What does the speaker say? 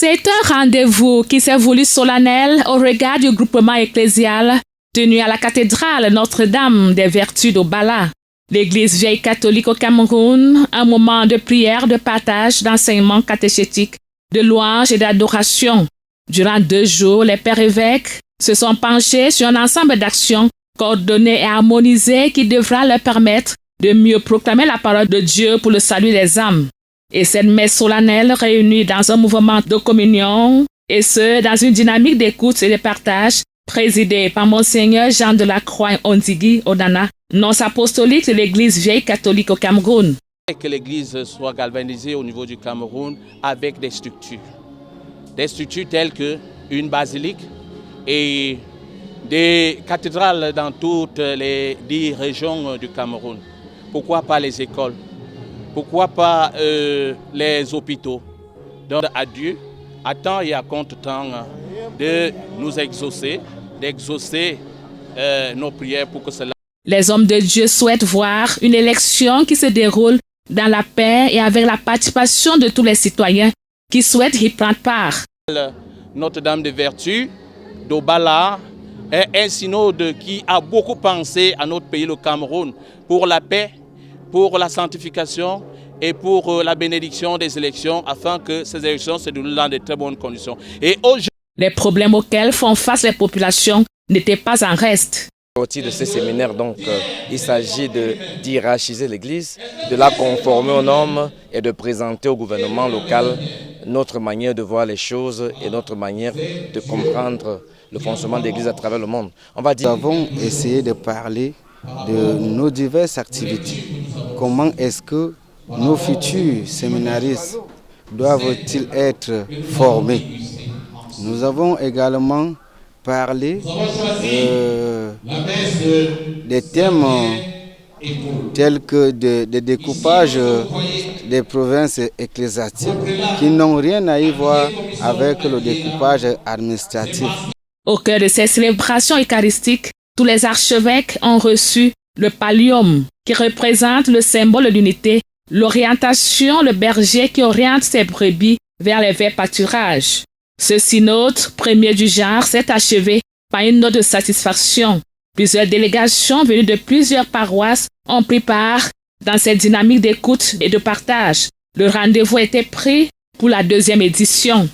C'est un rendez-vous qui s'est voulu solennel au regard du groupement ecclésial tenu à la cathédrale Notre-Dame des Vertus d'Obala. L'Église vieille catholique au Cameroun, un moment de prière, de partage, d'enseignement catéchétique, de louange et d'adoration. Durant 2 jours, les pères évêques se sont penchés sur un ensemble d'actions coordonnées et harmonisées qui devra leur permettre de mieux proclamer la parole de Dieu pour le salut des âmes. Et cette messe solennelle réunie dans un mouvement de communion, et ce, dans une dynamique d'écoute et de partage, présidée par Monseigneur Jean de la Croix Ondigui Odana, nonce apostolique de l'Église vieille catholique au Cameroun. Que l'Église soit galvanisée au niveau du Cameroun avec des structures. Des structures telles qu'une basilique et des cathédrales dans toutes les 10 régions du Cameroun. Pourquoi pas les écoles? Pourquoi pas les hôpitaux? Donc à Dieu, à temps et à contre-temps, de nous exaucer, d'exaucer nos prières pour que cela... Les hommes de Dieu souhaitent voir une élection qui se déroule dans la paix et avec la participation de tous les citoyens qui souhaitent y prendre part. Notre-Dame des Vertus d'Obala est un synode qui a beaucoup pensé à notre pays, le Cameroun, pour la paix, pour la sanctification et pour la bénédiction des élections, afin que ces élections se déroulent dans de très bonnes conditions. Et les problèmes auxquels font face les populations n'étaient pas en reste. Au titre de ce séminaire, donc, il s'agit de hiérarchiser l'Église, de la conformer aux normes et de présenter au gouvernement local notre manière de voir les choses et notre manière de comprendre le fonctionnement de l'Église à travers le monde. Nous avons essayé de parler de nos diverses activités. Comment est-ce que nos futurs séminaristes doivent-ils être formés? Nous avons également parlé des thèmes tels que des découpages des provinces ecclésiastiques qui n'ont rien à y voir avec le découpage administratif. Au cœur de ces célébrations eucharistiques, tous les archevêques ont reçu le pallium qui représente le symbole de l'unité, l'orientation, le berger qui oriente ses brebis vers les verts pâturages. Ce synode, premier du genre, s'est achevé par une note de satisfaction. Plusieurs délégations venues de plusieurs paroisses ont pris part dans cette dynamique d'écoute et de partage. Le rendez-vous était pris pour la 2e édition.